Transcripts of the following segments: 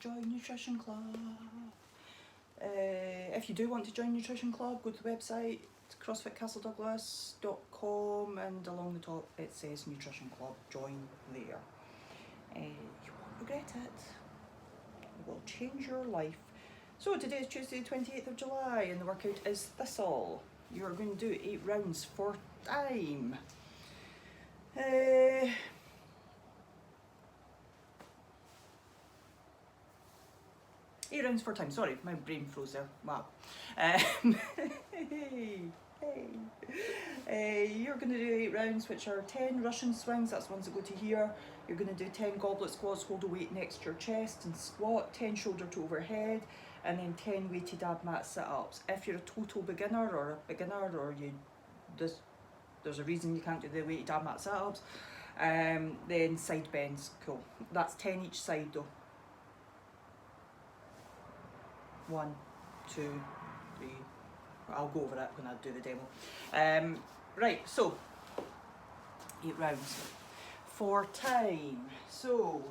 join Nutrition Club. If you do want to join Nutrition Club, go to the website, crossfitcastledouglas.com, and along the top it says Nutrition Club. Join there. You won't regret it. It will change your life. So today is Tuesday the 28th of July and the workout is Thistle. You're going to do 8 rounds for time. 8 rounds for time, sorry, my brain froze there, wow. You're going to do 8 rounds, which are 10 Russian swings, that's the ones that go to here. You're going to do 10 goblet squats, hold a weight next to your chest and squat, 10 shoulder to overhead, and then 10 weighted ab mat sit-ups. If you're a total beginner or there's a reason you can't do the weighted ab mat sit-ups, then side bends, cool. That's 10 each side though. 1, 2, 3. I'll go over it when I do the demo. Right, so 8 rounds for time. So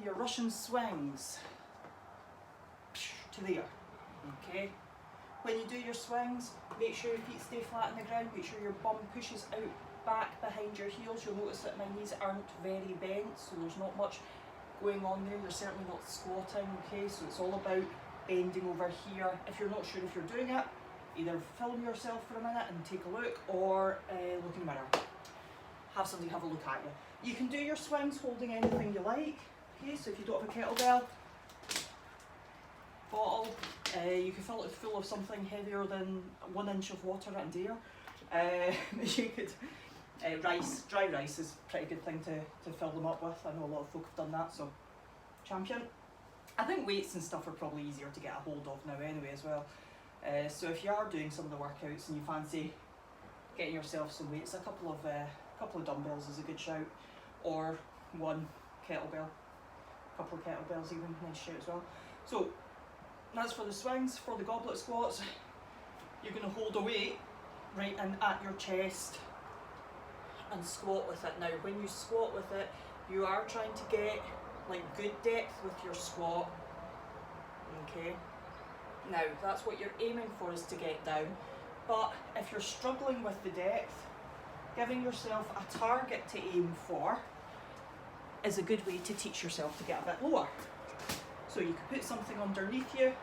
your Russian swings to there. Okay. When you do your swings, make sure your feet stay flat on the ground. Make sure your bum pushes out back behind your heels. You'll notice that my knees aren't very bent, so there's not much going on there. You're certainly not squatting, okay? So it's all about bending over here. If you're not sure if you're doing it, either film yourself for a minute and take a look, or look in the mirror. Have somebody have a look at you. You can do your swings holding anything you like, okay? So if you don't have a kettlebell, bottle, you can fill it full of something heavier than 1 inch of water and air. You could rice, dry rice is a pretty good thing to fill them up with. I know a lot of folk have done that, so champion. I think weights and stuff are probably easier to get a hold of now anyway as well. So if you are doing some of the workouts and you fancy getting yourself some weights, a couple of dumbbells is a good shout, or 1 kettlebell, a couple of kettlebells even, nice shout as well. So that's for the swings. For the goblet squats, you're going to hold a weight right in at your chest and squat with it. Now when you squat with it, you are trying to get like good depth with your squat, okay? Now that's what you're aiming for, is to get down, but if you're struggling with the depth, giving yourself a target to aim for is a good way to teach yourself to get a bit lower. So you can put something underneath you,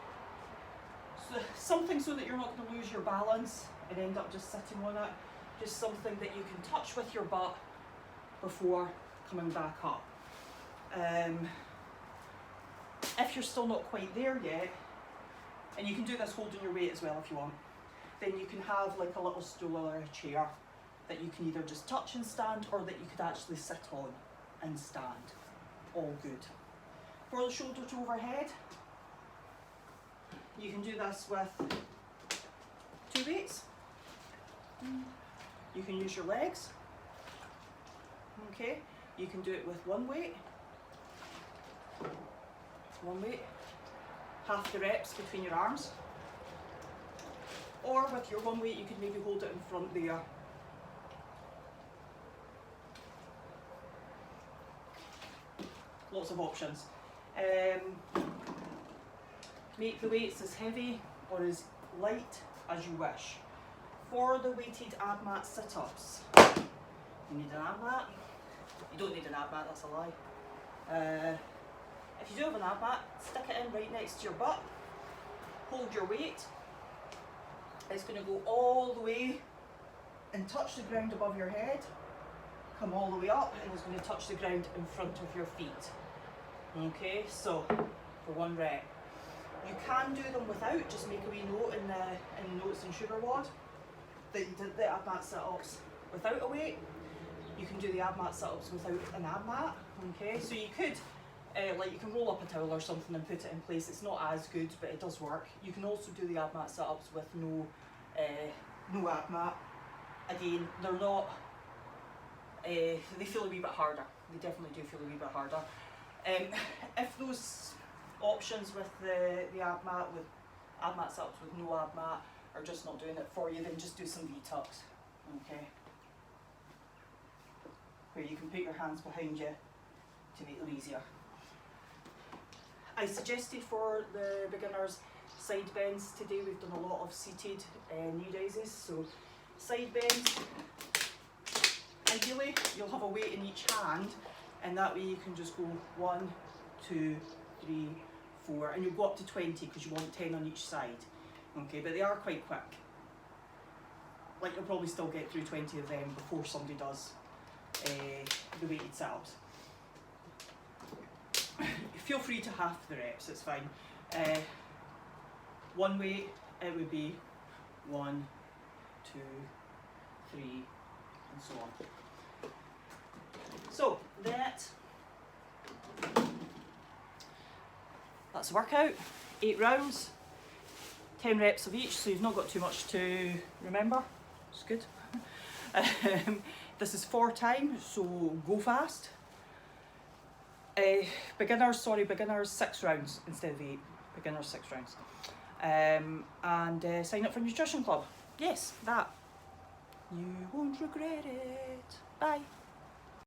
so something so that you're not going to lose your balance and end up just sitting on it. Just something that you can touch with your butt before coming back up. If you're still not quite there yet, and you can do this holding your weight as well if you want, then you can have like a little stool or a chair that you can either just touch and stand, or that you could actually sit on and stand. All good. For the shoulder to overhead, you can do this with 2 weights. You can use your legs, okay? You can do it with 1 weight, half the reps between your arms, or with your 1 weight you could maybe hold it in front there. Lots of options. Make the weights as heavy or as light as you wish. For the weighted ab mat sit-ups, you need an ab mat. You don't need an ab mat, that's a lie. If you do have an ab mat, stick it in right next to your butt. Hold your weight. It's going to go all the way and touch the ground above your head. Come all the way up, and it's going to touch the ground in front of your feet. Okay, so for 1 rep. You can do them without, just make a wee note in the notes and sugar wad that you did the ab mat sit-ups without a weight. You can do the ab mat sit-ups without an ab mat, okay? So you could, like you can roll up a towel or something and put it in place. It's not as good, but it does work. You can also do the ab mat sit-ups with no ab mat. Again, they're not, they feel a wee bit harder. They definitely do feel a wee bit harder. If those options with the ab mat sit-ups with no ab mat are just not doing it for you, then just do some V-tucks, okay? Where you can put your hands behind you to make them easier. I suggested for the beginners side bends today. We've done a lot of seated knee raises, so side bends. Ideally, you'll have a weight in each hand, and that way you can just go 1, 2, 3, 4, and you'll go up to 20 because you want 10 on each side. Okay, but they are quite quick. Like, you'll probably still get through 20 of them before somebody does the weighted sit-ups. Feel free to half the reps, it's fine. One weight, it would be 1, 2, 3, and so on. So that's a workout. 8 rounds, 10 reps of each, so you've not got too much to remember. It's good. This is 4 time, so go fast. Beginners, 6 rounds instead of 8. Beginners, 6 rounds. And sign up for Nutrition Club. Yes, that. You won't regret it. Bye.